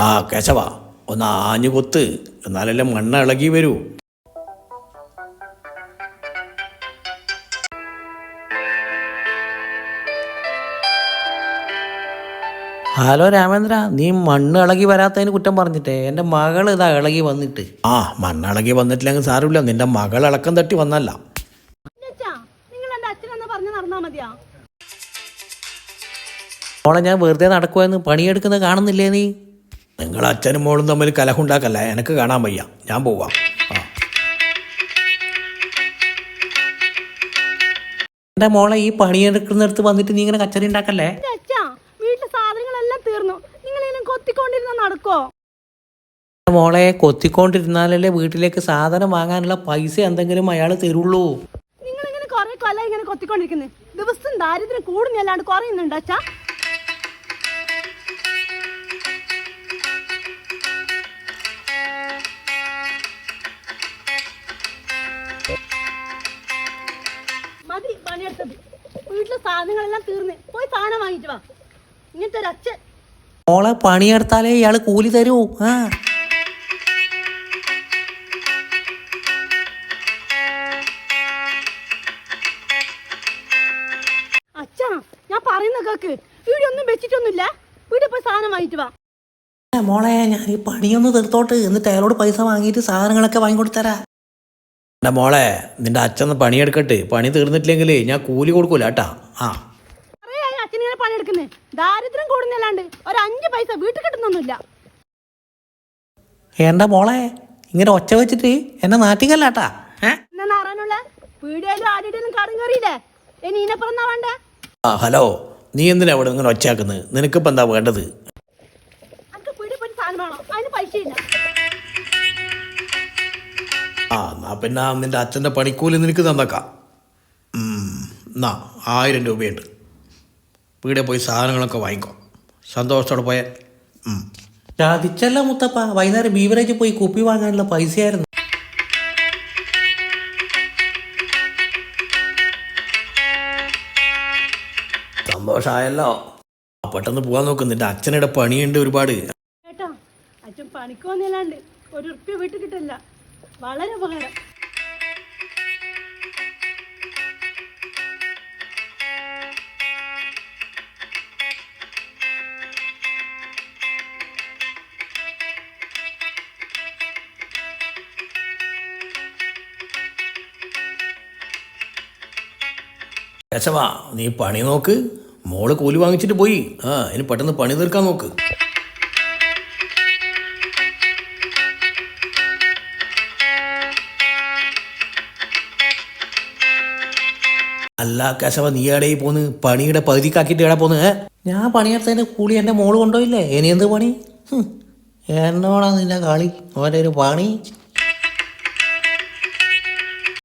ആ കേശവ, ഒന്ന് ആഞ്ഞു കൊത്ത്, എന്നാലല്ലേ മണ്ണ് ഇളകി വരൂ. ഹലോ രാമേന്ദ്ര, നീ മണ്ണ് ഇളകി വരാത്തതിന് കുറ്റം പറഞ്ഞിട്ടേ എൻ്റെ മകൾ ഇതാ ഇളകി വന്നിട്ട്. ആ മണ്ണ് ഇളകി വന്നിട്ടില്ലെങ്കിൽ സാരമില്ല, നിന്റെ മകൾ ഇളക്കം തട്ടി വന്നല്ല. മോളെ, ഞാൻ വെറുതെ നടക്കുവാന്ന്, പണിയെടുക്കുന്നത് കാണുന്നില്ലേ നീ? നിങ്ങൾ അച്ഛനും മോളും തമ്മിൽ കലഹുണ്ടാക്കല്ല, എനിക്ക് കാണാൻ വയ്യ, ഞാൻ പോവാം. ആ എൻ്റെ മോളെ, ഈ പണിയെടുക്കുന്നിടത്ത് വന്നിട്ട് നീ ഇങ്ങനെ കച്ചറി ഉണ്ടാക്കല്ലേ. വീട്ടിലെ സാധനങ്ങളെല്ലാം തീർന്നു, നിങ്ങൾ ഇങ്ങനെ കൊത്തിക്കൊണ്ടിരുന്ന നടക്കോ? മോളെ, കൊത്തിക്കൊണ്ടിരുന്നാലല്ലേ വീട്ടിലേക്ക് സാധനം വാങ്ങാനുള്ള പൈസ എന്തെങ്കിലും അയാൾ തരുള്ളൂ. നിങ്ങൾ ഇങ്ങനെ കുറെ കൊല്ലം ഇങ്ങനെ കൊത്തിക്കൊണ്ടിരിക്കുന്നത്, ദിവസം ദാരിദ്ര്യം കൂടുന്നല്ലാണ്ട് കുറയുന്നുണ്ടോ അച്ഛാ? മതി പണിയെടുത്തത്, വീട്ടിലെ സാധനങ്ങളെല്ലാം തീർന്ന്, പോയി സാധനം വാങ്ങിച്ചു വാ. ഇങ്ങനത്തെ ഒരു അച്ഛൻ. മോളെ, പണിയെടുത്താലേ ഇയാൾ കൂലി തരൂ. ആ അച്ഛാ, ഞാൻ പറയുന്ന കേക്ക്, വീട് ഒന്നും വെച്ചിട്ടൊന്നുമില്ല, വീട്ടിൽ പോയി സാധനം വാങ്ങിച്ചു വാ. മോളെ, ഞാൻ ഈ പണിയൊന്ന് തീർത്തോട്ട്, എന്നിട്ട് അയാളോട് പൈസ വാങ്ങിയിട്ട് സാധനങ്ങളൊക്കെ വാങ്ങിക്കൊടുത്തരാ. എൻ്റെ മോളെ, നിന്റെ അച്ഛൻ പണിയെടുക്കട്ടെ, പണി തീർന്നിട്ടില്ലെങ്കിൽ ഞാൻ കൂലി കൊടുക്കൂല കേട്ടാ. ആ അച്ഛനിങ്ങനെ പണിയെടുക്കുന്നേ, ദാരിദ്ര്യം കൂടുന്നല്ലാണ്ട് ഒരു 5 പൈസ വീട്ടിൽ കിട്ടുന്നൊന്നുമില്ല. എൻ്റെ മോളെ, ഇങ്ങനെ ഒച്ച വെച്ചിട്ട് എന്നെ നാട്ടിക്കല്ലാട്ടാ. എന്നാ അറിയാനുള്ള വീടിയാലും ആരുടെയും കടം കയറിയില്ലേ, ഇനി ഇതിനപ്പുറം എന്നാ വേണ്ടേ? ആ ഹലോ, നീ എന്തിനാ ഇവിടെ ഇങ്ങനെ ഒച്ചയാക്കുന്നത്? നിനക്കിപ്പോൾ എന്താ വേണ്ടത്? അനക്ക് വീട്ടിൽ പോയി സാധനം വേണം, അതിന് പൈസ ഇല്ല. ആ എന്നാ പിന്നെ നിന്റെ അച്ഛൻ്റെ പണിക്കൂലി നിനക്ക് തന്നേക്കാം. എന്നാ 1000 രൂപയുണ്ട്, വീടെ പോയി സാധനങ്ങളൊക്കെ വാങ്ങിക്കോ, സന്തോഷത്തോടെ പോയേ. ചതിച്ചല്ല മുത്തപ്പ, വൈകുന്നേരം ബീവറേജ് പോയി കുപ്പി വാങ്ങാനുള്ള പൈസയായിരുന്നു. സന്തോഷമായല്ലോ, പെട്ടെന്ന് പോകാൻ നോക്ക്, നിന്റെ അച്ഛനിടെ പണിയുണ്ട് ഒരുപാട്. കേട്ടോ, അച്ഛൻ പണിക്കൊന്നല്ലാണ്ട് 1 ഉറുപ്പ്യ വീട്ടിൽ കിട്ടില്ല, വളരെ ഉപകാരം. കേശവാ, നീ പണി നോക്ക്, മോള് കൂലി വാങ്ങിച്ചിട്ട് പോയി. ആ ഇനി പെട്ടെന്ന് പണി തീർക്കാൻ നോക്ക്. അല്ല കേശവ, നീ എവിടെ പോന്ന്? പണിയുടെ പകുതിക്കാക്കിയിട്ട് എവിടെ പോന്ന്? ഞാൻ പണിയെടുത്തതിൻ്റെ കൂലി എൻ്റെ മോള് കൊണ്ടുപോയില്ലേ, ഇനി എന്ത് പണി? എന്നോടാ നിന്റെ കളി? ഓരോ ഒരു പണി.